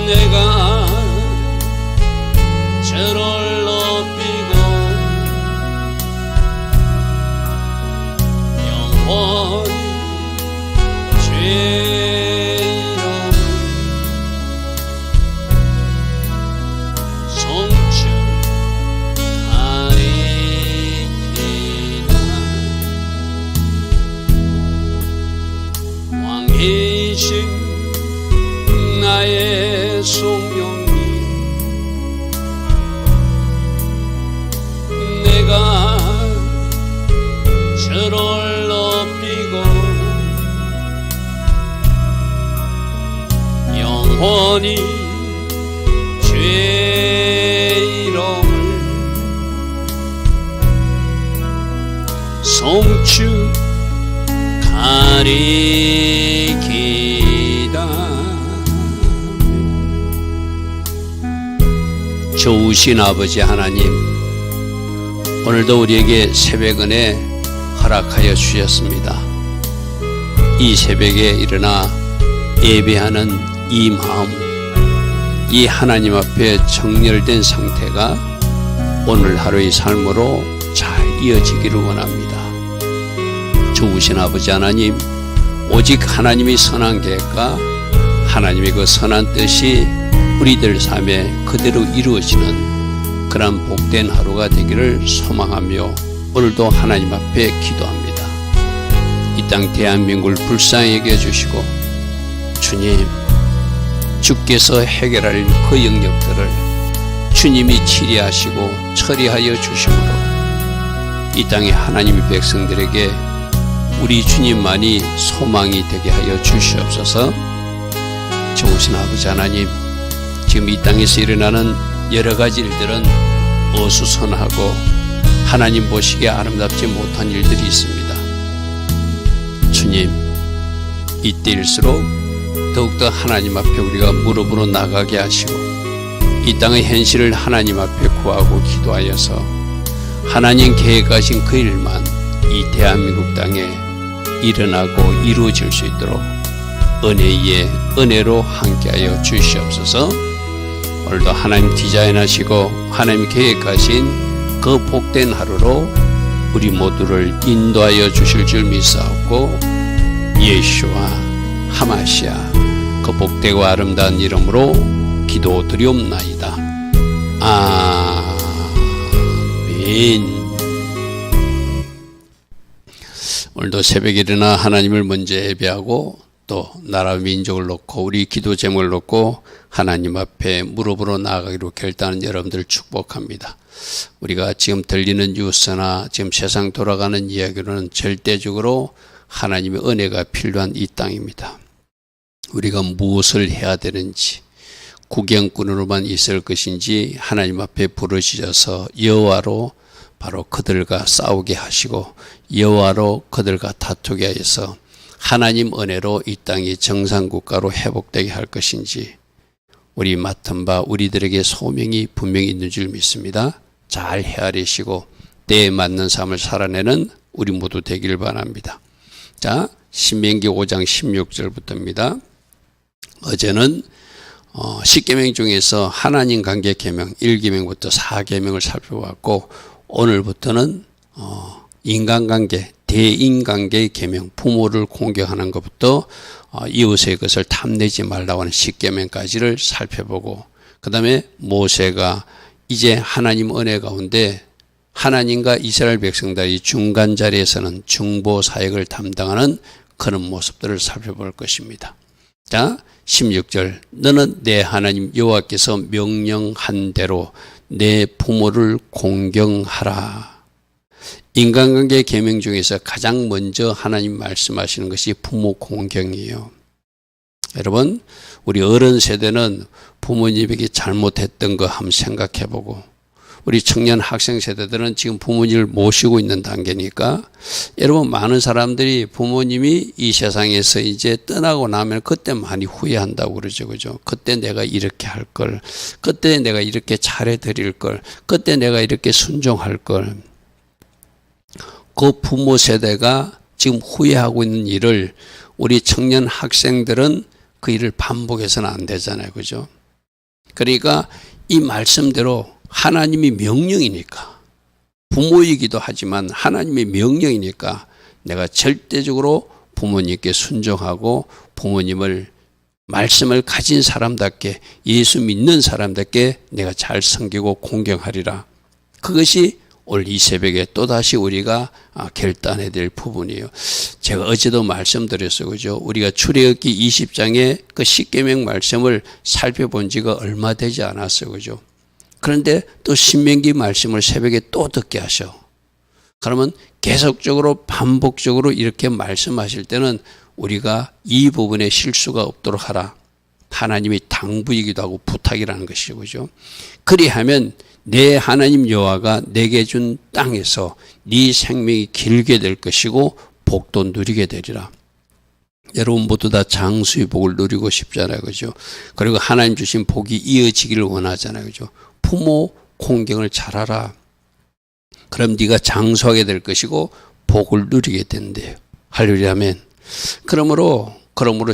내가 저를 높이고 영원히 죄로 성축하리이다. 왕이신 나의 성령님, 내가 저를 높이고 영원히 죄 이름을 성축하리이다. 좋으신 아버지 하나님, 오늘도 우리에게 새벽 은혜 허락하여 주셨습니다. 이 새벽에 일어나 예배하는 이 마음, 이 하나님 앞에 정렬된 상태가 오늘 하루의 삶으로 잘 이어지기를 원합니다. 좋으신 아버지 하나님, 오직 하나님의 선한 계획과 하나님의 그 선한 뜻이 우리들 삶에 그대로 이루어지는 그런 복된 하루가 되기를 소망하며 오늘도 하나님 앞에 기도합니다. 이 땅 대한민국을 불쌍히 여겨 주시고, 주님, 주께서 해결할 그 영역들을 주님이 치리하시고 처리하여 주심으로 이 땅의 하나님의 백성들에게 우리 주님만이 소망이 되게 하여 주시옵소서. 좋으신 아버지 하나님, 지금 이 땅에서 일어나는 여러 가지 일들은 어수선하고 하나님 보시기에 아름답지 못한 일들이 있습니다. 주님, 이때일수록 더욱더 하나님 앞에 우리가 무릎으로 나가게 하시고 이 땅의 현실을 하나님 앞에 구하고 기도하여서 하나님 계획하신 그 일만 이 대한민국 땅에 일어나고 이루어질 수 있도록 은혜 위에 은혜로 함께하여 주시옵소서. 오늘도 하나님 디자인하시고 하나님 계획하신 그 복된 하루로 우리 모두를 인도하여 주실 줄 믿사옵고, 예수와 하마시아 그 복되고 아름다운 이름으로 기도드리옵나이다. 아멘. 오늘도 새벽에 일어나 하나님을 먼저 예배하고 또 나라 민족을 놓고 우리 기도 제목을 놓고 하나님 앞에 무릎으로 나아가기로 결단한 여러분들 축복합니다. 우리가 지금 들리는 뉴스나 지금 세상 돌아가는 이야기로는 절대적으로 하나님의 은혜가 필요한 이 땅입니다. 우리가 무엇을 해야 되는지, 구경꾼으로만 있을 것인지 하나님 앞에 부르짖어서 여호와로 바로 그들과 싸우게 하시고 여호와로 그들과 다투게 하여서 하나님 은혜로 이 땅이 정상국가로 회복되게 할 것인지 우리 맡은 바 우리들에게 소명이 분명히 있는 줄 믿습니다. 잘 헤아리시고 때에 맞는 삶을 살아내는 우리 모두 되기를 바랍니다. 자, 신명기 5장 16절부터입니다. 어제는 10계명 중에서 하나님 관계 계명 1계명부터 4계명을 살펴봤고, 오늘부터는 인간관계, 대인관계의 계명, 부모를 공격하는 것부터 이웃의 것을 탐내지 말라고 하는 10계명까지를 살펴보고, 그 다음에 모세가 이제 하나님 은혜 가운데 하나님과 이스라엘 백성들이 중간 자리에서는 중보 사역을 담당하는 그런 모습들을 살펴볼 것입니다. 자, 16절, 너는 내 하나님 여호와께서 명령한 대로 내 부모를 공경하라. 인간관계 계명 중에서 가장 먼저 하나님 말씀하시는 것이 부모 공경이에요. 여러분, 우리 어른 세대는 부모님에게 잘못했던 거 한번 생각해보고, 우리 청년 학생 세대들은 지금 부모님을 모시고 있는 단계니까, 여러분, 많은 사람들이 부모님이 이 세상에서 이제 떠나고 나면 그때 많이 후회한다고 그러죠. 그죠? 그때 내가 이렇게 할 걸, 그때 내가 이렇게 잘해드릴 걸, 그때 내가 이렇게 순종할 걸. 그 부모 세대가 지금 후회하고 있는 일을 우리 청년 학생들은 그 일을 반복해서는 안 되잖아요. 그죠? 그러니까 이 말씀대로 하나님이 명령이니까, 부모이기도 하지만 하나님의 명령이니까 내가 절대적으로 부모님께 순종하고 부모님을 말씀을 가진 사람답게, 예수 믿는 사람답게 내가 잘 섬기고 공경하리라. 그것이 오늘 이 새벽에 또다시 우리가 결단해야 될 부분이에요. 제가 어제도 말씀드렸어요. 그죠? 우리가 출애굽기 20장의 그 십계명 말씀을 살펴본 지가 얼마 되지 않았어요. 그죠? 그런데 또 신명기 말씀을 새벽에 또 듣게 하셔. 그러면 계속적으로 반복적으로 이렇게 말씀하실 때는 우리가 이 부분에 실수가 없도록 하라. 하나님이 당부이기도 하고 부탁이라는 것이죠. 그죠? 그리하면 내 하나님 여호와가 내게 준 땅에서 네 생명이 길게 될 것이고 복도 누리게 되리라. 여러분 모두 다 장수의 복을 누리고 싶잖아요. 그죠? 그리고 하나님 주신 복이 이어지기를 원하잖아요. 그죠? 부모 공경을 잘하라. 그럼 네가 장수하게 될 것이고 복을 누리게 된대요. 할렐루야 아멘. 그러므로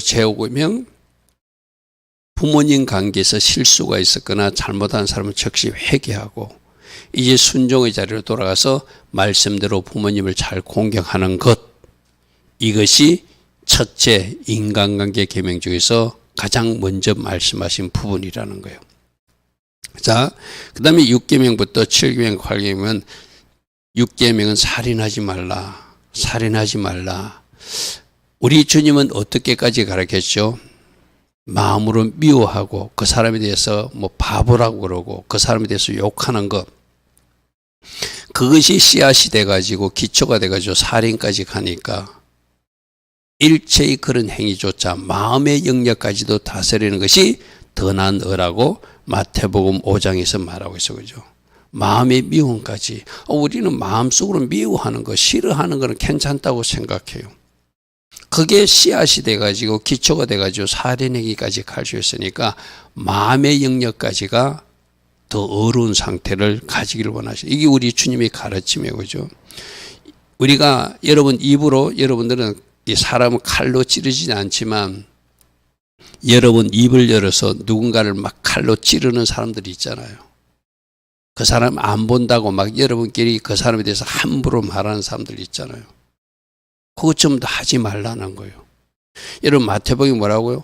제오고명 부모님 관계에서 실수가 있었거나 잘못한 사람은 즉시 회개하고 이제 순종의 자리로 돌아가서 말씀대로 부모님을 잘 공경하는 것, 이것이 첫째 인간관계 계명 중에서 가장 먼저 말씀하신 부분이라는 거예요. 자, 그 다음에 6계명부터 7계명, 8계명은 6계명은 살인하지 말라. 살인하지 말라. 우리 주님은 어떻게까지 가르쳤죠? 마음으로 미워하고 그 사람에 대해서 뭐 바보라고 그러고 그 사람에 대해서 욕하는 것, 그것이 씨앗이 돼가지고 기초가 돼가지고 살인까지 가니까 일체의 그런 행위조차 마음의 영역까지도 다스리는 것이 더 나은 어라고 마태복음 5장에서 말하고 있어. 그죠? 마음의 미움까지. 우리는 마음속으로 미워하는 거, 싫어하는 거는 괜찮다고 생각해요. 그게 씨앗이 돼가지고 기초가 돼가지고 살인행위까지 갈 수 있으니까 마음의 영역까지가 더 어려운 상태를 가지기를 원하시죠. 이게 우리 주님의 가르침이에요. 그죠? 우리가 여러분 입으로, 여러분들은 이 사람을 칼로 찌르지는 않지만 여러분 입을 열어서 누군가를 막 칼로 찌르는 사람들이 있잖아요. 그 사람 안 본다고 막 여러분끼리 그 사람에 대해서 함부로 말하는 사람들 있잖아요. 그것 좀 더 하지 말라는 거예요. 여러분 마태복음이 뭐라고요?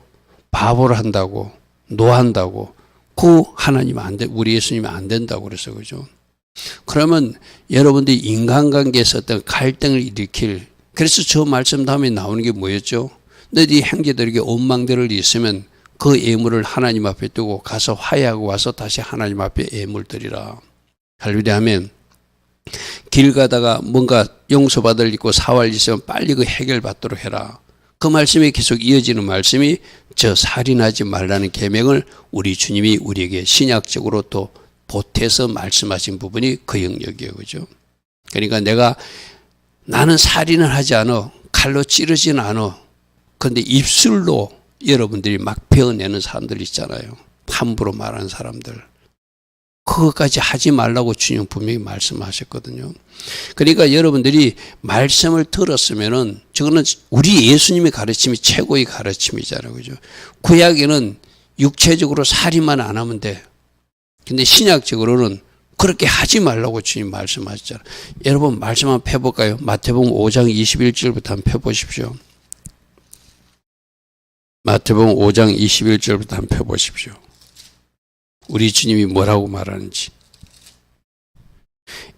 바보를 한다고, 노한다고. 그 하나님 안 돼, 우리 예수님이 안 된다고 그랬어요. 그죠? 그러면 여러분들이 인간관계에서 어떤 갈등을 일으킬, 그래서 저 말씀 다음에 나오는 게 뭐였죠? 너희 형제들에게 원망들을 있으면 그 예물을 하나님 앞에 두고 가서 화해하고 와서 다시 하나님 앞에 예물 드리라. 할렐루야 하면 길 가다가 뭔가 용서받을 있고 사활 있으면 빨리 그 해결받도록 해라. 그 말씀이 계속 이어지는 말씀이 저 살인하지 말라는 계명을 우리 주님이 우리에게 신약적으로 또 보태서 말씀하신 부분이 그 영역이에요. 그죠? 그러니까 나는 살인을 하지 않아. 칼로 찌르지는 않아. 그런데 입술로 여러분들이 막 베어내는 사람들 있잖아요. 함부로 말하는 사람들. 그것까지 하지 말라고 주님 분명히 말씀하셨거든요. 그러니까 여러분들이 말씀을 들었으면은 저거는 우리 예수님의 가르침이 최고의 가르침이잖아요. 그죠? 구약에는 육체적으로 살인만 안 하면 돼. 근데 신약적으로는 그렇게 하지 말라고 주님 말씀하셨잖아요. 여러분 말씀 한번 펴볼까요? 마태복음 5장 21절부터 한번 펴보십시오. 마태복음 5장 21절부터 한번 펴보십시오. 우리 주님이 뭐라고 말하는지.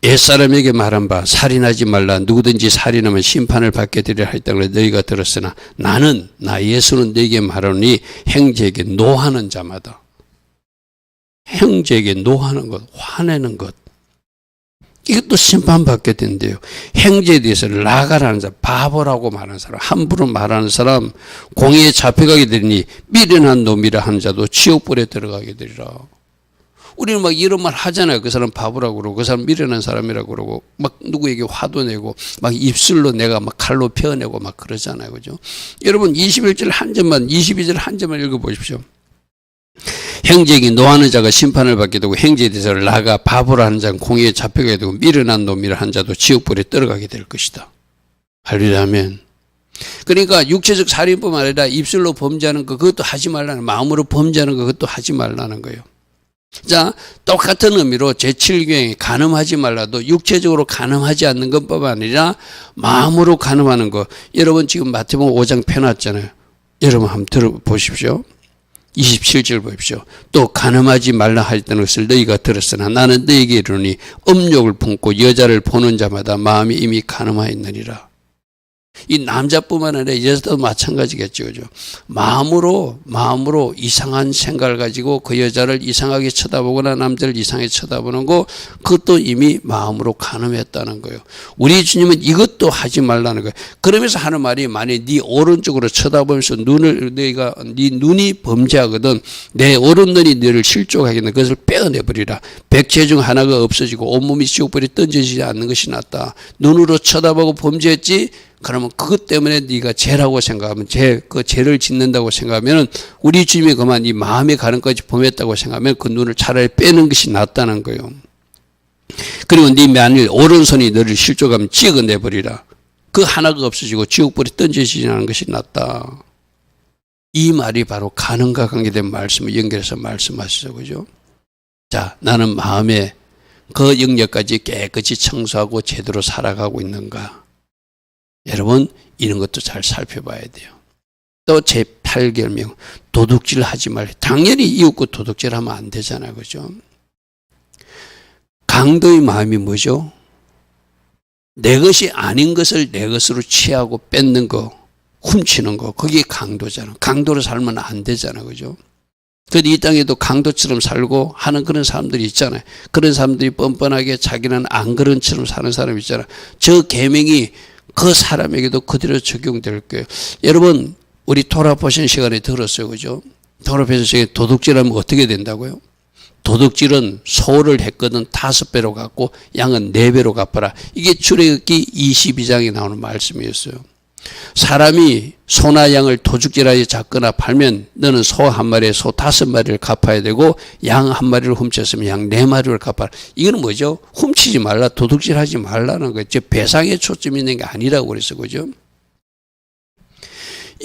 옛사람에게 말한 바 살인하지 말라. 누구든지 살인하면 심판을 받게 되리라 했다고 너희가 들었으나 나는 나 예수는 너희에게 말하노니 형제에게 노하는 자마다, 형제에게 노하는 것, 화내는 것, 이것도 심판받게 된대요. 형제에 대해서 라가라는 사람, 바보라고 말하는 사람, 함부로 말하는 사람, 공의에 잡혀가게 되리니 미련한 놈이라 하는 자도 지옥불에 들어가게 되리라. 우리는 막 이런 말 하잖아요. 그 사람 바보라고 그러고 그 사람 미련한 사람이라고 그러고 막 누구에게 화도 내고 막 입술로 내가 막 칼로 펴내고 막 그러잖아요. 그죠? 여러분 21절 한 점만, 22절 한 점만 읽어보십시오. 형제에게 노하는 자가 심판을 받게 되고 형제에 대해서 나가 바보라 하는 자는 공의에 잡혀가게 되고 미련한 놈이라 한 자도 지옥불에 들어가게 될 것이다. 할렐루야 아멘. 그러니까 육체적 살인뿐만 아니라 입술로 범죄하는 거 그것도 하지 말라는, 마음으로 범죄하는 거 그것도 하지 말라는 거예요. 자, 똑같은 의미로 제7교행이 간음하지 말라도 육체적으로 간음하지 않는 것뿐만 아니라 마음으로 간음하는 것. 여러분 지금 마태복음 5장 펴놨잖아요. 여러분 한번 들어보십시오. 27절 보십시오. 또 간음하지 말라 하였던 것을 너희가 들었으나 나는 너희에게 이르노니 음욕을 품고 여자를 보는 자마다 마음이 이미 간음하였느니라. 이 남자뿐만 아니라 여자도 마찬가지겠죠. 그죠? 마음으로 이상한 생각을 가지고 그 여자를 이상하게 쳐다보거나 남자를 이상하게 쳐다보는 거, 그것도 이미 마음으로 간음했다는 거예요. 우리 주님은 이것도 하지 말라는 거예요. 그러면서 하는 말이, 만약 네 오른쪽으로 쳐다보면서 네 눈이 범죄하거든 내 오른눈이 너를 실족하겠네. 그것을 빼어내버리라. 백체 중 하나가 없어지고 온몸이 지옥불에 던져지지 않는 것이 낫다. 눈으로 쳐다보고 범죄했지? 그러면 그것 때문에 네가 죄라고 생각하면 그 죄를 짓는다고 생각하면 우리 주님이 그만 이 마음의 가름까지 범했다고 생각하면 그 눈을 차라리 빼는 것이 낫다는 거예요. 그리고 네 만일 오른손이 너를 실족하면 찍어내버리라. 그 하나가 없어지고 지옥불에 던져지지 않는 것이 낫다. 이 말이 바로 간음과 관계된 말씀을 연결해서 말씀하시죠. 그죠? 자, 나는 마음의 그 영역까지 깨끗이 청소하고 제대로 살아가고 있는가? 여러분 이런 것도 잘 살펴봐야 돼요. 또 제8계명 도둑질 하지 말라. 당연히 이웃과 도둑질하면 안 되잖아요. 그죠? 강도의 마음이 뭐죠? 내 것이 아닌 것을 내 것으로 취하고 뺏는 거, 훔치는 거, 그게 강도잖아. 강도로 살면 안 되잖아. 그죠? 그런데 이 땅에도 강도처럼 살고 하는 그런 사람들이 있잖아요. 그런 사람들이 뻔뻔하게 자기는 안 그런처럼 사는 사람이 있잖아. 저 계명이 그 사람에게도 그대로 적용될 거예요. 여러분 우리 토라 보신 시간에 들었어요. 그죠? 토라 보신 시간에 도둑질하면 어떻게 된다고요? 도둑질은 소를 했거든 5배로 갚고 양은 4배로 갚아라. 이게 출애굽기 22장에 나오는 말씀이었어요. 사람이 소나 양을 도둑질하여 잡거나 팔면 너는 소 1마리에 소 5마리를 갚아야 되고 양 1마리를 훔쳤으면 양 4마리를 갚아라. 이거는 뭐죠? 훔치지 말라, 도둑질하지 말라는 거예요. 배상에 초점이 있는 게 아니라고 그래서 그죠?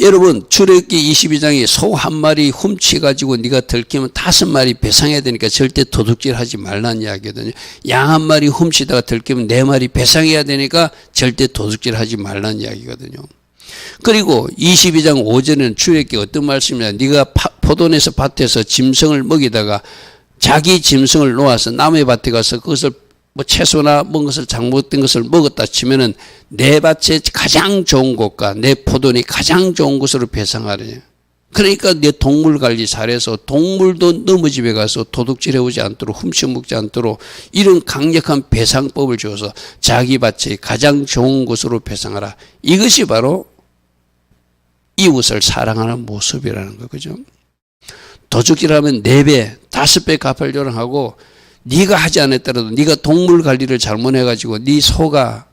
여러분 출애굽기 22장에 소 1마리 훔치가지고 네가 들키면 5마리 배상해야 되니까 절대 도둑질하지 말라는 이야기거든요. 양 1마리 훔치다가 들키면 4마리 배상해야 되니까 절대 도둑질하지 말라는 이야기거든요. 그리고 22장 5절에는 출애굽기 어떤 말씀이냐? 네가 포도원에서 밭에서 짐승을 먹이다가 자기 짐승을 놓아서 남의 밭에 가서 그것을 뭐 채소나 먹은 것을 잘못된 것을 먹었다 치면은 내 밭에 가장 좋은 곳과 내 포도원이 가장 좋은 곳으로 배상하래. 그러니까 내 동물 관리 잘해서 동물도 너무 집에 가서 도둑질해 오지 않도록 훔쳐먹지 않도록 이런 강력한 배상법을 주어서 자기 밭에 가장 좋은 곳으로 배상하라. 이것이 바로 이웃을 사랑하는 모습이라는 거. 그죠? 도둑질하면 4배, 5배 갚을 요령하고 네가 하지 않았더라도 네가 동물 관리를 잘못해가지고 네 소가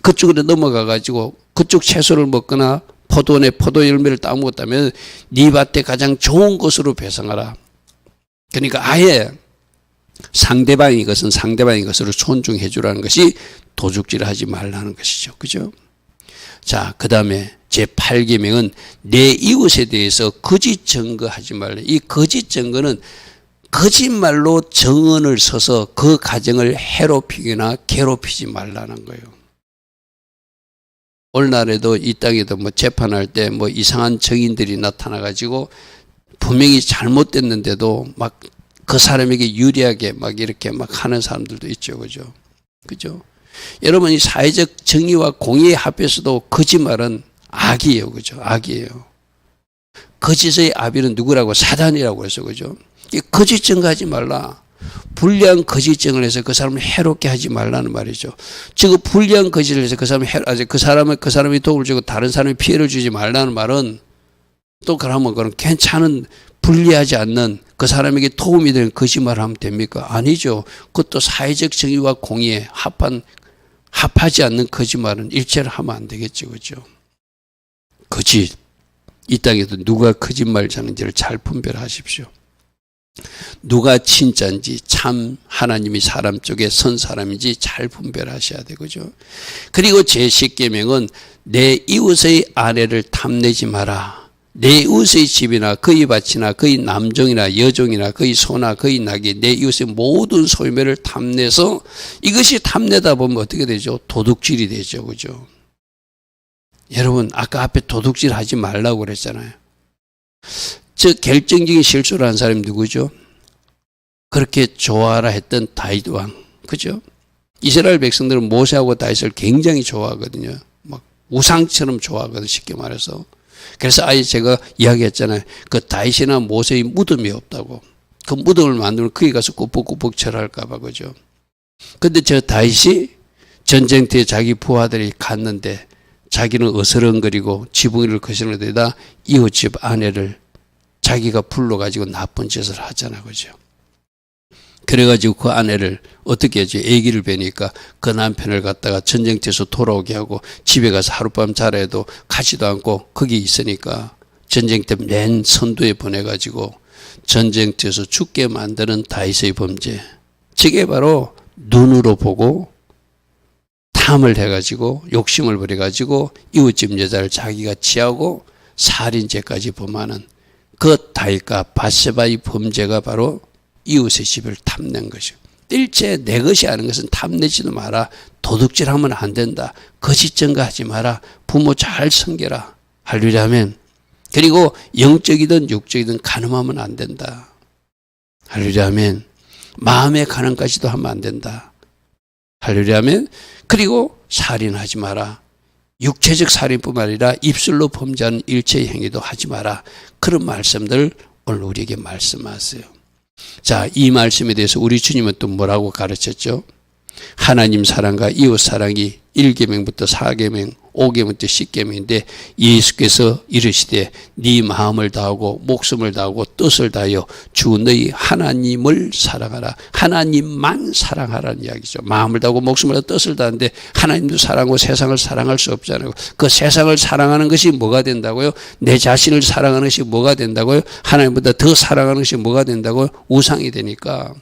그쪽으로 넘어가가지고 그쪽 채소를 먹거나 포도원에 포도 열매를 따먹었다면 네 밭에 가장 좋은 곳으로 배상하라. 그러니까 아예 상대방의 것은 상대방의 것으로 존중해 주라는 것이 도둑질을 하지 말라는 것이죠. 그죠? 자, 그 다음에 제8계명은 내 이웃에 대해서 거짓 증거하지 말라. 이 거짓 증거는 거짓말로 정언을 서서 그 가정을 해롭히거나 괴롭히지 말라는 거예요. 오늘날에도 이 땅에도 뭐 재판할 때 뭐 이상한 증인들이 나타나가지고 분명히 잘못됐는데도 막 그 사람에게 유리하게 막 이렇게 막 하는 사람들도 있죠. 그죠? 그죠? 여러분 이 사회적 정의와 공의의 합에서도 거짓말은 악이에요. 그죠? 악이에요. 거짓의 아비는 누구라고? 사단이라고 해서 그죠? 거짓 증거하지 말라. 불리한 거짓 증언을 해서 그 사람을 해롭게 하지 말라는 말이죠. 즉 불리한 거짓을 해서 그 사람이 도움을 주고 다른 사람이 피해를 주지 말라는 말은 또 그러면 그런 괜찮은 불리하지 않는 그 사람에게 도움이 되는 거짓말을 하면 됩니까? 아니죠. 그것도 사회적 정의와 공의에 합하지 않는 거짓말은 일체를 하면 안 되겠죠. 그죠? 거짓. 이 땅에도 누가 거짓말 하는지를 잘 분별하십시오. 누가 진짜인지 참 하나님이 사람 쪽에 선 사람인지 잘 분별하셔야 되죠. 그리고 제10계명은 내 이웃의 아내를 탐내지 마라. 내 이웃의 집이나 그의 밭이나 그의 남종이나 여종이나 그의 소나 그의 낙이 내 이웃의 모든 소유물을 탐내서 이것이 탐내다 보면 어떻게 되죠? 도둑질이 되죠. 그죠? 여러분 아까 앞에 도둑질 하지 말라고 그랬잖아요. 저 결정적인 실수를 한 사람이 누구죠? 그렇게 좋아하라 했던 다윗 왕. 그죠? 이스라엘 백성들은 모세하고 다윗을 굉장히 좋아하거든요. 막 우상처럼 좋아하거든요. 쉽게 말해서. 그래서 아예 제가 이야기했잖아요. 그 다윗이나 모세의 무덤이 없다고. 그 무덤을 만들면 거기 가서 꾸벅꾸벅 절할까 봐. 그죠? 근데 저 다윗이 전쟁터에 자기 부하들이 갔는데 자기는 어스렁거리고 지붕이를 거스르는 데다 이웃집 아내를 자기가 불러가지고 나쁜 짓을 하잖아. 그죠? 그래가지고 그 아내를 어떻게 하지? 아기를 뵈니까 그 남편을 갖다가 전쟁터에서 돌아오게 하고 집에 가서 하룻밤 자라 해도 가지도 않고 거기 있으니까 전쟁터 맨 선두에 보내가지고 전쟁터에서 죽게 만드는 다윗의 범죄. 저게 바로 눈으로 보고 탐을 해가지고 욕심을 부려가지고 이웃집 여자를 자기가 취하고 살인죄까지 범하는 그 다윗과 밧세바의 범죄가 바로 이웃의 집을 탐낸 것이요. 일체 내 것이 아닌 것은 탐내지도 마라. 도둑질하면 안 된다. 거짓 증거하지 마라. 부모 잘 섬겨라. 할렐루야면. 그리고 영적이든 육적이든 간음하면 안 된다. 할렐루야면. 마음의 간음까지도 하면 안 된다. 할렐루야면. 그리고 살인하지 마라. 육체적 살인뿐만 아니라 입술로 범죄하는 일체의 행위도 하지 마라. 그런 말씀들 오늘 우리에게 말씀하세요. 자, 이 말씀에 대해서 우리 주님은 또 뭐라고 가르쳤죠? 하나님 사랑과 이웃 사랑이 1계명부터 4계명, 5계명부터 10계명인데 예수께서 이르시되 네 마음을 다하고 목숨을 다하고 뜻을 다하여 주 너희 하나님을 사랑하라. 하나님만 사랑하라는 이야기죠. 마음을 다하고 목숨을 다하고 뜻을 다하는데 하나님도 사랑하고 세상을 사랑할 수 없잖아요. 그 세상을 사랑하는 것이 뭐가 된다고요? 내 자신을 사랑하는 것이 뭐가 된다고요? 하나님보다 더 사랑하는 것이 뭐가 된다고요? 우상이 되니까.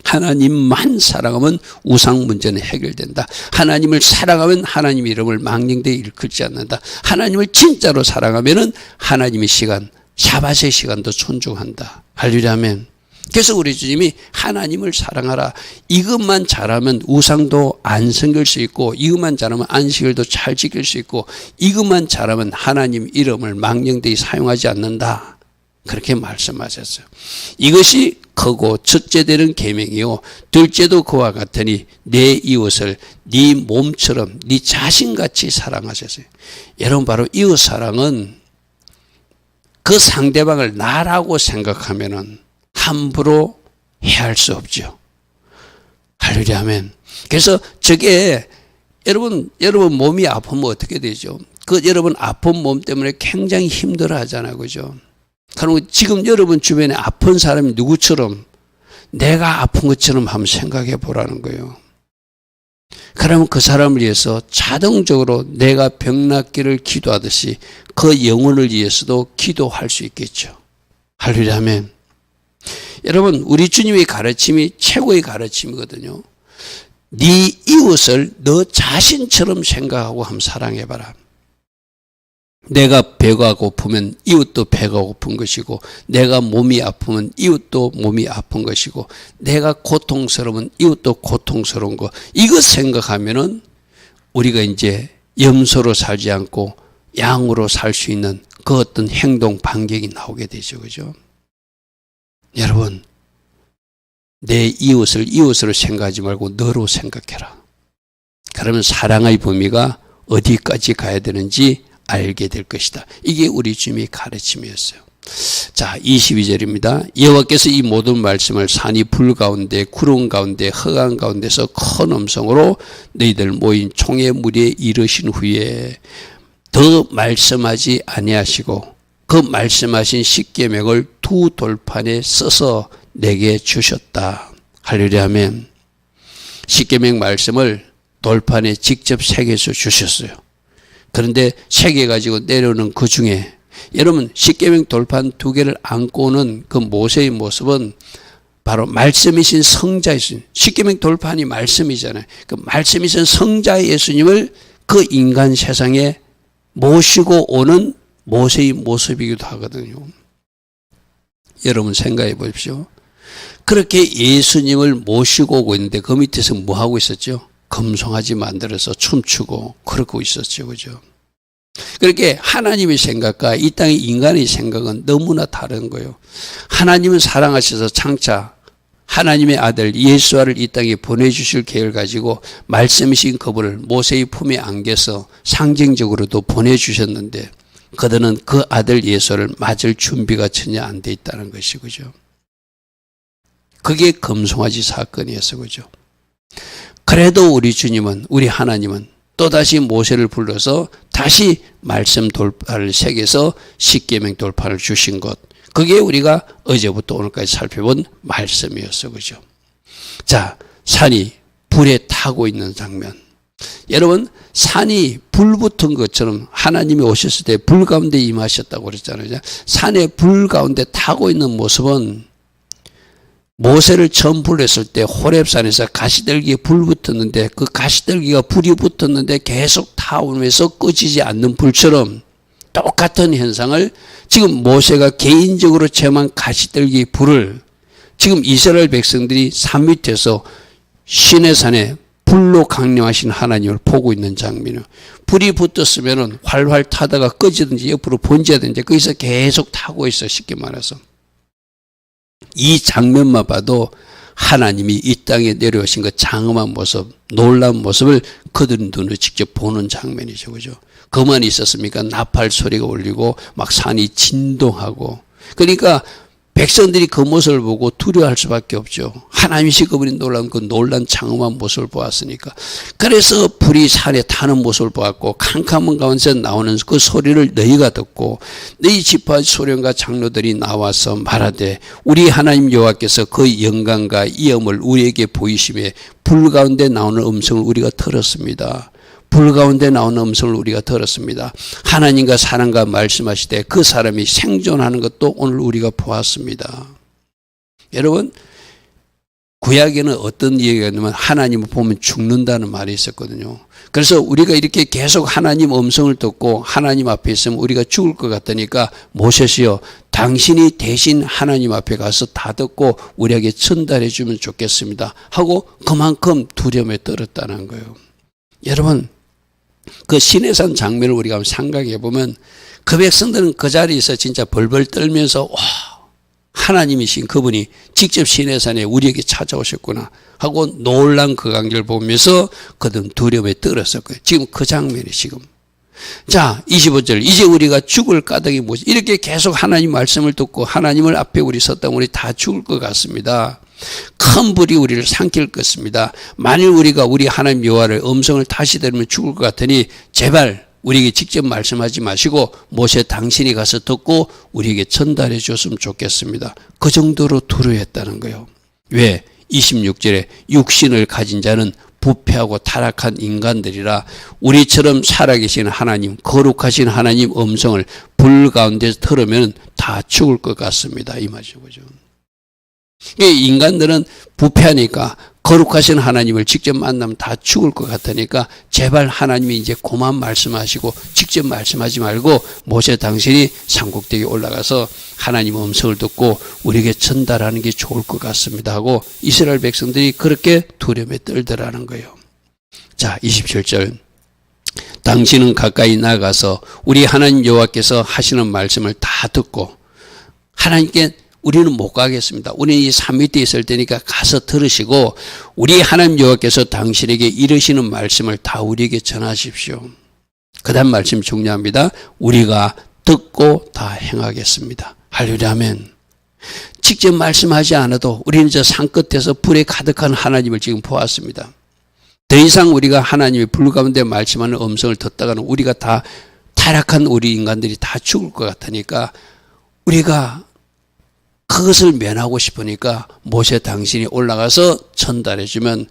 하나님만 사랑하면 우상 문제는 해결된다. 하나님을 사랑하면 하나님 이름을 망령되이 일컬지 않는다. 하나님을 진짜로 사랑하면은 하나님의 시간, 샤밧의 시간도 존중한다. 할렐루야면. 그래서 우리 주님이 하나님을 사랑하라. 이것만 잘하면 우상도 안 섬길 수 있고, 이것만 잘하면 안식일도 잘 지킬 수 있고, 이것만 잘하면 하나님 이름을 망령되이 사용하지 않는다. 그렇게 말씀하셨어요. 이것이 크고 첫째 되는 계명이요 둘째도 그와 같으니 내 이웃을 네 몸처럼 네 자신같이 사랑하셨어요. 여러분 바로 이웃 사랑은 그 상대방을 나라고 생각하면은 함부로 해할 수 없죠. 할렐루야 아멘. 그래서 저게 여러분 몸이 아프면 어떻게 되죠? 그 여러분 아픈 몸 때문에 굉장히 힘들어 하잖아요. 그죠? 그럼 지금 여러분 주변에 아픈 사람이 누구처럼 내가 아픈 것처럼 한번 생각해 보라는 거예요. 그러면 그 사람을 위해서 자동적으로 내가 병 낫기를 기도하듯이 그 영혼을 위해서도 기도할 수 있겠죠. 할렐루야 아멘. 여러분 우리 주님의 가르침이 최고의 가르침이거든요. 네 이웃을 너 자신처럼 생각하고 한번 사랑해봐라. 내가 배가 고프면 이웃도 배가 고픈 것이고, 내가 몸이 아프면 이웃도 몸이 아픈 것이고, 내가 고통스러우면 이웃도 고통스러운 거. 이거 생각하면은 우리가 이제 염소로 살지 않고 양으로 살 수 있는 그 어떤 행동 반격이 나오게 되죠. 그죠? 여러분, 내 이웃을 이웃으로 생각하지 말고 너로 생각해라. 그러면 사랑의 범위가 어디까지 가야 되는지 알게 될 것이다. 이게 우리 주님의 가르침이었어요. 자, 22절입니다. 여호와께서 이 모든 말씀을 산이 불 가운데 구름 가운데 흑암 가운데서 큰 음성으로 너희들 모인 총회 무리에 이르신 후에 더 말씀하지 아니하시고 그 말씀하신 십계명을 두 돌판에 써서 내게 주셨다. 할렐루야 아멘. 십계명 말씀을 돌판에 직접 새겨서 주셨어요. 그런데 새겨가지고 내려오는 그 중에 여러분 십계명 돌판 두 개를 안고는 그 모세의 모습은 바로 말씀이신 성자 예수님. 십계명 돌판이 말씀이잖아요. 그 말씀이신 성자 예수님을 그 인간 세상에 모시고 오는 모세의 모습이기도 하거든요. 여러분 생각해 보십시오. 그렇게 예수님을 모시고 오고 있는데 그 밑에서 뭐 하고 있었죠? 금송아지 만들어서 춤추고 그러고 있었죠. 그죠? 그렇게 하나님의 생각과 이 땅의 인간의 생각은 너무나 다른 거예요. 하나님은 사랑하셔서 장차 하나님의 아들 예수와를 이 땅에 보내주실 계획을 가지고 말씀이신 그분을 모세의 품에 안겨서 상징적으로도 보내주셨는데 그들은 그 아들 예수를 맞을 준비가 전혀 안 돼 있다는 것이죠. 그게 금송아지 사건이었어. 그죠? 그래도 우리 주님은, 우리 하나님은 또다시 모세를 불러서 다시 말씀 돌파를 새겨서 십계명 돌파를 주신 것. 그게 우리가 어제부터 오늘까지 살펴본 말씀이었어. 그죠? 자, 산이 불에 타고 있는 장면. 여러분, 산이 불 붙은 것처럼 하나님이 오셨을 때 불 가운데 임하셨다고 그랬잖아요. 산에 불 가운데 타고 있는 모습은 모세를 처음 불렀을 때 호렙산에서 가시떨기에 불 붙었는데 그 가시떨기가 불이 붙었는데 계속 타오면서 꺼지지 않는 불처럼 똑같은 현상을 지금 모세가 개인적으로 체험한 가시떨기 불을 지금 이스라엘 백성들이 산 밑에서 시내산에 불로 강림하신 하나님을 보고 있는 장면이에요. 불이 붙었으면 활활 타다가 꺼지든지 옆으로 번지든지 거기서 계속 타고 있어. 쉽게 말해서. 이 장면만 봐도 하나님이 이 땅에 내려오신 그 장엄한 모습, 놀라운 모습을 그들 눈으로 직접 보는 장면이죠. 그죠? 그만 있었습니까? 나팔 소리가 울리고 막 산이 진동하고. 그러니까 백성들이 그 모습을 보고 두려워할 수밖에 없죠. 하나님이시 그분이 놀라운 그 놀란 장엄한 모습을 보았으니까. 그래서 불이 산에 타는 모습을 보았고 캄캄한 가운데서 나오는 그 소리를 너희가 듣고 너희 지파 소령과 장로들이 나와서 말하되 우리 하나님 여호와께서 그 영광과 이엄을 우리에게 보이심에 불 가운데 나오는 음성을 우리가 들었습니다. 불 가운데 나오는 음성을 우리가 들었습니다. 하나님과 사람과 말씀하시되 그 사람이 생존하는 것도 오늘 우리가 보았습니다. 여러분, 구약에는 어떤 얘기가 있냐면 하나님을 보면 죽는다는 말이 있었거든요. 그래서 우리가 이렇게 계속 하나님 음성을 듣고 하나님 앞에 있으면 우리가 죽을 것 같으니까 모세시여 당신이 대신 하나님 앞에 가서 다 듣고 우리에게 전달해 주면 좋겠습니다 하고 그만큼 두려움에 떨었다는 거예요. 여러분, 그 시내산 장면을 우리가 한번 생각해 보면 그 백성들은 그 자리에서 진짜 벌벌 떨면서 와, 하나님이신 그분이 직접 시내산에 우리에게 찾아오셨구나 하고 놀란 그 광경을 보면서 그들은 두려움에 떨었을 거예요. 지금 그 장면이 지금. 자, 25절. 이제 우리가 죽을 까닭이 뭐지? 이렇게 계속 하나님 말씀을 듣고 하나님을 앞에 우리 섰다면 우리 다 죽을 것 같습니다. 큰 불이 우리를 삼킬 것입니다. 만일 우리가 우리 하나님 여호와의 음성을 다시 들으면 죽을 것 같으니 제발 우리에게 직접 말씀하지 마시고 모세 당신이 가서 듣고 우리에게 전달해 줬으면 좋겠습니다. 그 정도로 두려워했다는 거예요. 왜? 26절에 육신을 가진 자는 부패하고 타락한 인간들이라 우리처럼 살아계신 하나님, 거룩하신 하나님 음성을 불 가운데서 들으면 다 죽을 것 같습니다. 이 말이죠. 그죠? 인간들은 부패하니까 거룩하신 하나님을 직접 만나면 다 죽을 것 같으니까 제발 하나님이 이제 그만 말씀하시고 직접 말씀하지 말고 모세 당신이 산꼭대기에 올라가서 하나님 음성을 듣고 우리에게 전달하는 게 좋을 것 같습니다 하고 이스라엘 백성들이 그렇게 두려움에 떨더라는 거예요. 자, 27절. 당신은 가까이 나가서 우리 하나님 여호와께서 하시는 말씀을 다 듣고 하나님께 우리는 못 가겠습니다. 우리는 이 산 밑에 있을 테니까 가서 들으시고 우리 하나님 여호와께서 당신에게 이르시는 말씀을 다 우리에게 전하십시오. 그 다음 말씀 중요합니다. 우리가 듣고 다 행하겠습니다. 할렐루야 아멘. 직접 말씀하지 않아도 우리는 저 산 끝에서 불에 가득한 하나님을 지금 보았습니다. 더 이상 우리가 하나님의 불 가운데 말씀하는 음성을 듣다가는 우리가 다 타락한 우리 인간들이 다 죽을 것 같으니까 우리가 그것을 면하고 싶으니까 모세 당신이 올라가서 전달해주면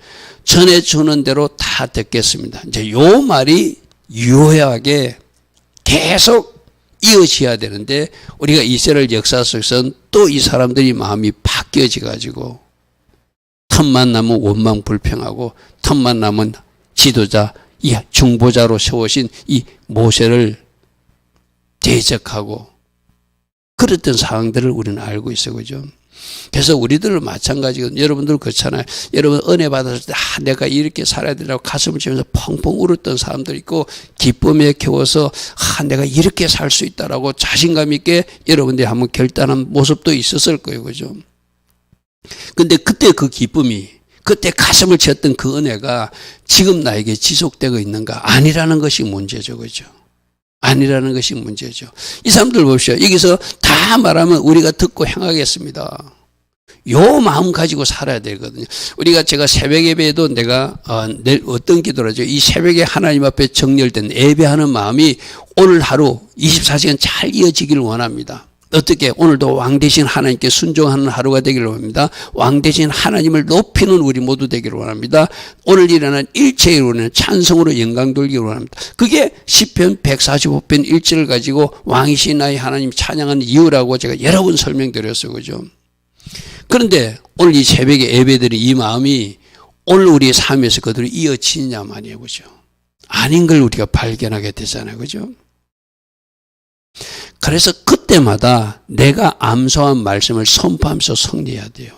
전해주는 대로 다 듣겠습니다. 이제 요 말이 유효하게 계속 이어져야 되는데 우리가 이스라엘 역사 속에서는 또 이 사람들이 마음이 바뀌어져 가지고 틈만 나면 원망 불평하고 틈만 나면 지도자, 이 중보자로 세우신 이 모세를 대적하고 그랬던 상황들을 우리는 알고 있어요. 그죠? 그래서 우리들은 마찬가지고 여러분들 그렇잖아요. 여러분 은혜 받았을 때 내가 이렇게 살아야 되라고 가슴을 치면서 펑펑 울었던 사람들 있고 기쁨에 겨워서 내가 이렇게 살 수 있다라고 자신감 있게 여러분들이 한번 결단한 모습도 있었을 거예요. 그죠? 근데 그때 그 기쁨이 그때 가슴을 치었던 그 은혜가 지금 나에게 지속되고 있는가? 아니라는 것이 문제죠. 그죠? 아니라는 것이 문제죠. 이 사람들 봅시다. 여기서 다 말하면 우리가 듣고 행하겠습니다. 요 마음 가지고 살아야 되거든요. 제가 새벽 예배에도 내가 어떤 기도를 하죠. 이 새벽에 하나님 앞에 정렬된 예배하는 마음이 오늘 하루 24시간 잘 이어지기를 원합니다. 어떻게? 오늘도 왕 대신 하나님께 순종하는 하루가 되기를 원합니다. 왕 대신 하나님을 높이는 우리 모두 되기를 원합니다. 오늘 일어난 일체의 우리는 찬송으로 영광 돌기를 원합니다. 그게 시편 145편 1절을 가지고 왕이신 나의 하나님 찬양하는 이유라고 제가 여러 번 설명드렸어요. 그죠? 그런데 오늘 이 새벽에 예배드린 이 마음이 오늘 우리의 삶에서 그대로 이어지냐 말이에요. 그죠? 아닌 걸 우리가 발견하게 되잖아요. 그죠? 그래서 그때마다 내가 암송한 말씀을 선포하면서 승리해야 돼요.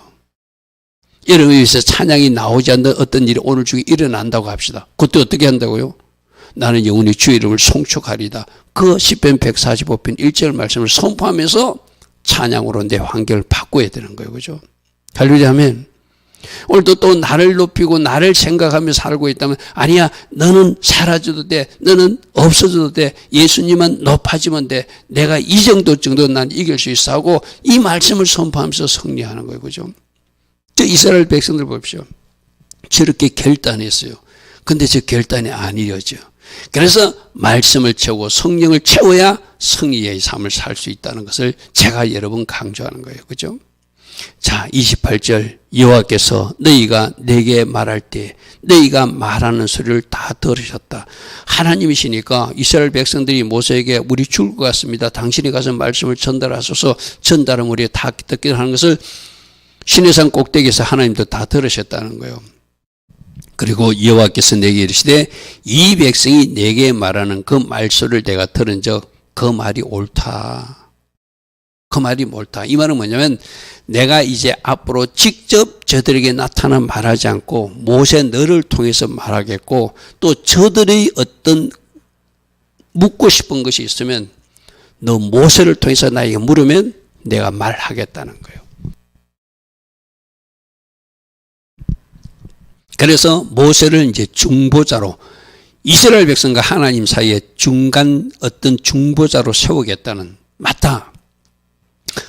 여러분 위해서 찬양이 나오지 않는 어떤 일이 오늘 중에 일어난다고 합시다. 그때 어떻게 한다고요? 나는 영원히 주의 이름을 송축하리다. 그 시편 145편 1절 말씀을 선포하면서 찬양으로 내 환경을 바꿔야 되는 거예요. 그죠? 할렐루야 하면 오늘도 또 나를 높이고 나를 생각하며 살고 있다면 아니야 너는 사라져도 돼. 너는 없어져도 돼. 예수님만 높아지면 돼. 내가 이 정도 난 이길 수 있어 하고 이 말씀을 선포하면서 승리하는 거예요. 그죠? 저 이스라엘 백성들 보십시오. 저렇게 결단했어요. 근데 저 결단이 안 이루어져. 그래서 말씀을 채우고 성령을 채워야 승리의 삶을 살 수 있다는 것을 제가 여러 번 강조하는 거예요. 그죠? 자, 28절 여호와께서 너희가 내게 말할 때 너희가 말하는 소리를 다 들으셨다. 하나님이시니까 이스라엘 백성들이 모세에게 우리 죽을 것 같습니다. 당신이 가서 말씀을 전달하소서. 전달하면 우리가 다 듣기를 하는 것을 시내산 꼭대기에서 하나님도 다 들으셨다는 거예요. 그리고 여호와께서 내게 이르시되 이 백성이 내게 말하는 그 말소리를 내가 들은 적 그 말이 옳다. 그 말이 옳다. 이 말은 뭐냐면 내가 이제 앞으로 직접 저들에게 나타나 말하지 않고 모세 너를 통해서 말하겠고 또 저들의 어떤 묻고 싶은 것이 있으면 너 모세를 통해서 나에게 물으면 내가 말하겠다는 거예요. 그래서 모세를 이제 중보자로 이스라엘 백성과 하나님 사이에 중간 어떤 중보자로 세우겠다는 맞다.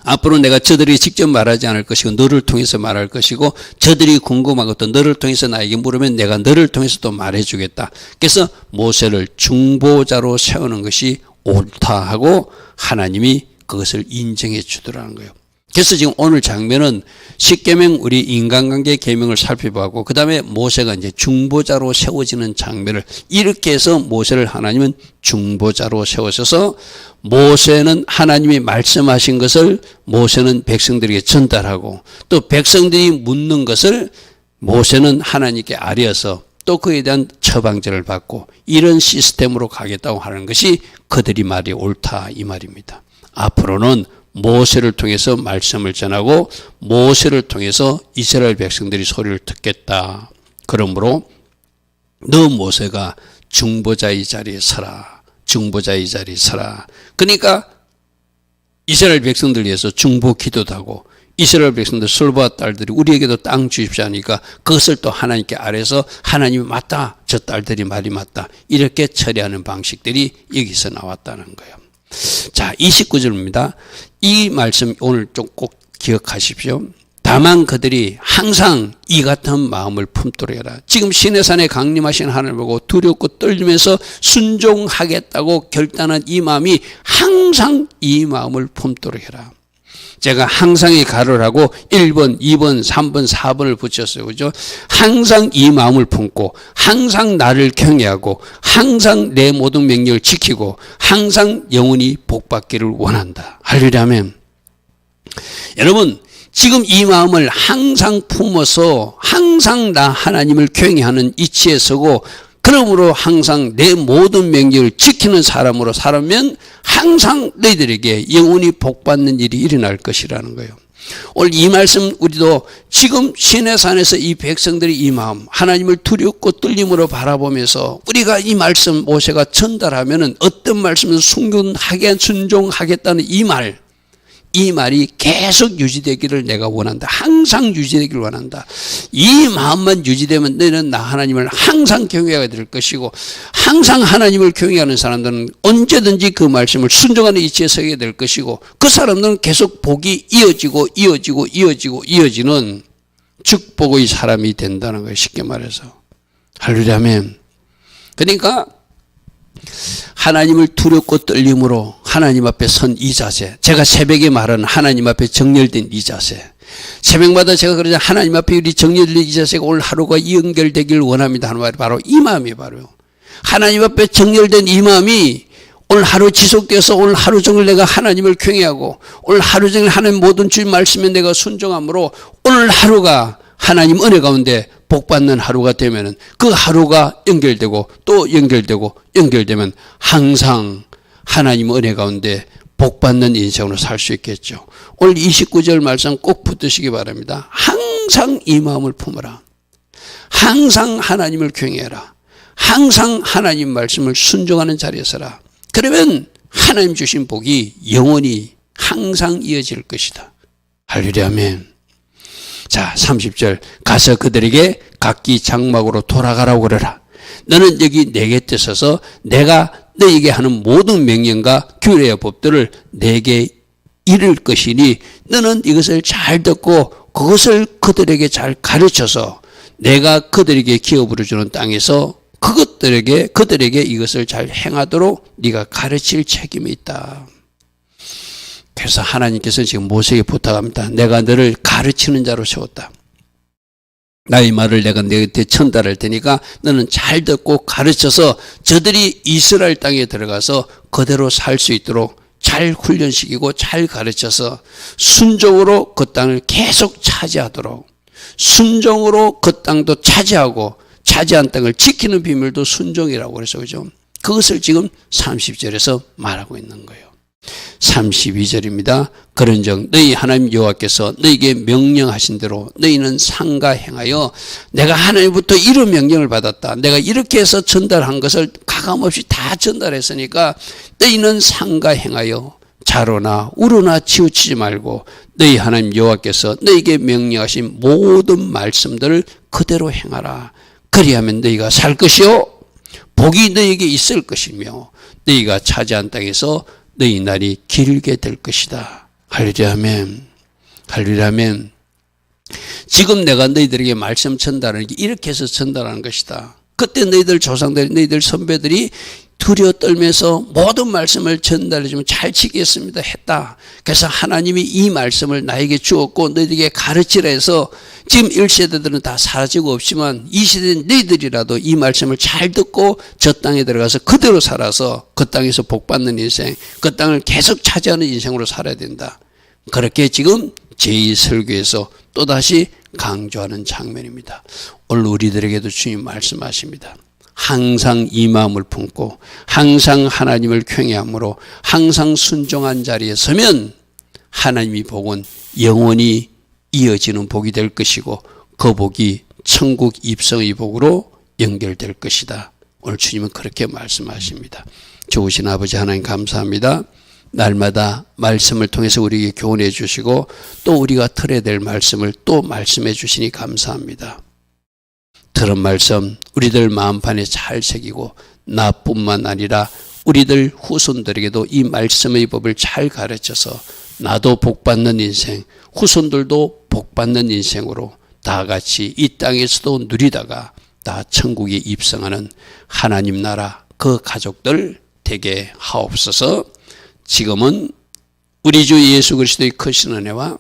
앞으로 내가 저들이 직접 말하지 않을 것이고 너를 통해서 말할 것이고 저들이 궁금하고 너를 통해서 나에게 물으면 내가 너를 통해서 또 말해주겠다. 그래서 모세를 중보자로 세우는 것이 옳다 하고 하나님이 그것을 인정해 주더라는 거예요. 그래서 지금 오늘 장면은 십계명 우리 인간관계 계명을 살펴보고 그 다음에 모세가 이제 중보자로 세워지는 장면을 이렇게 해서 모세를 하나님은 중보자로 세우셔서 모세는 하나님이 말씀하신 것을 모세는 백성들에게 전달하고 또 백성들이 묻는 것을 모세는 하나님께 아뢰어서 또 그에 대한 처방전을 받고 이런 시스템으로 가겠다고 하는 것이 그들이 말이 옳다 이 말입니다. 앞으로는 모세를 통해서 말씀을 전하고 모세를 통해서 이스라엘 백성들이 소리를 듣겠다. 그러므로 너 모세가 중보자의 자리에 서라. 중보자의 자리에 서라. 그러니까 이스라엘 백성들 위해서 중보 기도도 하고 이스라엘 백성들 솔바와 딸들이 우리에게도 땅 주십시오 하니까 그것을 또 하나님께 아뢰서 하나님이 맞다. 저 딸들이 말이 맞다. 이렇게 처리하는 방식들이 여기서 나왔다는 거예요. 자, 29절입니다. 이 말씀 오늘 좀 꼭 기억하십시오. 다만 그들이 항상 이 같은 마음을 품도록 해라. 지금 시내산에 강림하신 하나님을 보고 두렵고 떨리면서 순종하겠다고 결단한 이 마음이 항상 이 마음을 품도록 해라. 제가 항상의 가로를 하고 1번, 2번, 3번, 4번을 붙였어요. 그죠? 항상 이 마음을 품고 항상 나를 경외하고 항상 내 모든 명령을 지키고 항상 영원히 복받기를 원한다. 할렐루야. 여러분 지금 이 마음을 항상 품어서 항상 나 하나님을 경외하는 이치에 서고 그러므로 항상 내 모든 명령을 지키는 사람으로 살면 항상 너희들에게 영원히 복받는 일이 일어날 것이라는 거예요. 오늘 이 말씀 우리도 지금 시내산에서 이 백성들이 이 마음 하나님을 두렵고 떨림으로 바라보면서 우리가 이 말씀 모세가 전달하면은 어떤 말씀을 순종하겠다는 이 말이 계속 유지되기를 내가 원한다. 항상 유지되기를 원한다. 이 마음만 유지되면 너희는 나 하나님을 항상 경외하게 될 것이고, 항상 하나님을 경외하는 사람들은 언제든지 그 말씀을 순종하는 이치에 서게 될 것이고, 그 사람들은 계속 복이 이어지는 축복의 사람이 된다는 거예요. 쉽게 말해서. 할렐루야 아멘. 그러니까 하나님을 두렵고 떨림으로 하나님 앞에 선 이 자세, 제가 새벽에 말하는 하나님 앞에 정렬된 이 자세, 새벽마다 제가 그러자 하나님 앞에 우리 정렬된 이 자세가 오늘 하루가 연결되길 원합니다 하는 말이 바로 이 마음이 바로 하나님 앞에 정렬된 이 마음이 오늘 하루 지속돼서 오늘 하루 종일 내가 하나님을 경외하고 오늘 하루 종일 하나님 모든 주님 말씀에 내가 순종함으로 오늘 하루가 하나님 은혜 가운데 복받는 하루가 되면은 그 하루가 연결되고 또 연결되면 항상 하나님 은혜 가운데 복받는 인생으로 살 수 있겠죠. 오늘 29절 말씀 꼭 붙드시기 바랍니다. 항상 이 마음을 품어라. 항상 하나님을 경외해라. 항상 하나님 말씀을 순종하는 자리에 서라. 그러면 하나님 주신 복이 영원히 항상 이어질 것이다. 할렐루야 아멘. 자 30절 가서 그들에게 각기 장막으로 돌아가라고 그러라. 너는 여기 내게 떼서서 내가 너에게 하는 모든 명령과 규례의 법들을 내게 이룰 것이니 너는 이것을 잘 듣고 그것을 그들에게 잘 가르쳐서 내가 그들에게 기업으로 주는 땅에서 그들에게 이것을 잘 행하도록 네가 가르칠 책임이 있다. 그래서 하나님께서는 지금 모세에게 부탁합니다. 내가 너를 가르치는 자로 세웠다. 나의 말을 내가 너희한테 전달할 테니까 너는 잘 듣고 가르쳐서 저들이 이스라엘 땅에 들어가서 그대로 살 수 있도록 잘 훈련시키고 잘 가르쳐서 순종으로 그 땅을 계속 차지하도록, 순종으로 그 땅도 차지하고 차지한 땅을 지키는 비밀도 순종이라고 그래서 그죠? 그것을 지금 30절에서 말하고 있는 거예요. 32절입니다. 그런즉 너희 하나님 여호와께서 너희에게 명령하신 대로 너희는 상가 행하여 내가 하나님부터 이런 명령을 받았다. 내가 이렇게 해서 전달한 것을 가감없이 다 전달했으니까 너희는 상가 행하여 자로나 우로나 치우치지 말고 너희 하나님 여호와께서 너희에게 명령하신 모든 말씀들을 그대로 행하라. 그리하면 너희가 살 것이요 복이 너희에게 있을 것이며 너희가 차지한 땅에서 너희 날이 길게 될 것이다. 할렐루야 아멘. 할렐루야 아멘. 지금 내가 너희들에게 말씀 전달하는 게 이렇게 해서 전달하는 것이다. 그때 너희들 조상들, 너희들 선배들이 두려워 떨면서 모든 말씀을 전달해주면 잘 지키겠습니다 했다. 그래서 하나님이 이 말씀을 나에게 주었고 너희들에게 가르치라 해서 지금 1세대들은 다 사라지고 없지만 2세대 너희들이라도 이 말씀을 잘 듣고 저 땅에 들어가서 그대로 살아서 그 땅에서 복받는 인생, 그 땅을 계속 차지하는 인생으로 살아야 된다. 그렇게 지금 제2설교에서 또다시 강조하는 장면입니다. 오늘 우리들에게도 주님 말씀하십니다. 항상 이 마음을 품고 항상 하나님을 경외함으로 항상 순종한 자리에 서면 하나님이 복은 영원히 이어지는 복이 될 것이고 그 복이 천국 입성의 복으로 연결될 것이다. 오늘 주님은 그렇게 말씀하십니다. 좋으신 아버지 하나님 감사합니다. 날마다 말씀을 통해서 우리에게 교훈해 주시고 또 우리가 들어야 될 말씀을 또 말씀해 주시니 감사합니다. 들은 말씀 우리들 마음판에 잘 새기고 나뿐만 아니라 우리들 후손들에게도 이 말씀의 법을 잘 가르쳐서 나도 복받는 인생, 후손들도 복받는 인생으로 다 같이 이 땅에서도 누리다가 다 천국에 입성하는 하나님 나라 그 가족들 되게 하옵소서. 지금은 우리 주 예수 그리스도의 크신 은혜와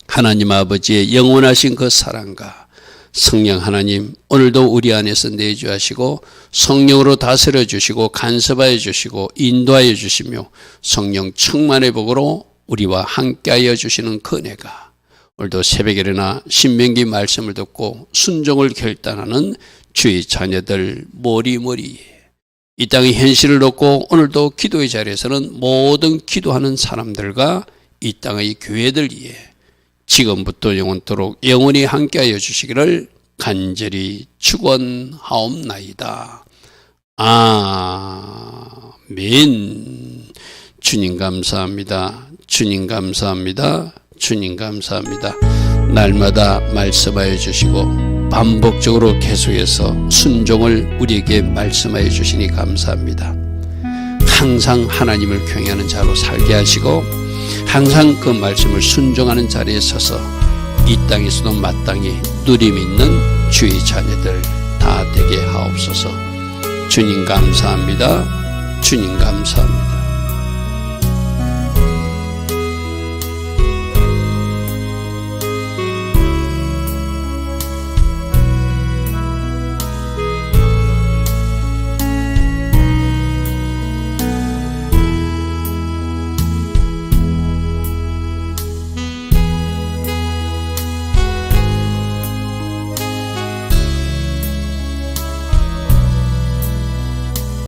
하나님 아버지의 영원하신 그 사랑과 성령 하나님 오늘도 우리 안에서 내주하시고 성령으로 다스려 주시고 간섭하여 주시고 인도하여 주시며 성령 충만의 복으로 우리와 함께하여 주시는 그 은혜가 오늘도 새벽에 일어나 신명기 말씀을 듣고 순종을 결단하는 주의 자녀들 머리머리 이 땅의 현실을 놓고 오늘도 기도의 자리에서는 모든 기도하는 사람들과 이 땅의 교회들 위해 지금부터 영원토록 영원히 함께하여 주시기를 간절히 축원하옵나이다. 아멘. 주님 감사합니다. 주님 감사합니다. 주님 감사합니다. 날마다 말씀하여 주시고 반복적으로 계속해서 순종을 우리에게 말씀하여 주시니 감사합니다. 항상 하나님을 경외하는 자로 살게 하시고 항상 그 말씀을 순종하는 자리에 서서 이 땅에서도 마땅히 누림 있는 주의 자녀들 다 되게 하옵소서. 주님 감사합니다. 주님 감사합니다.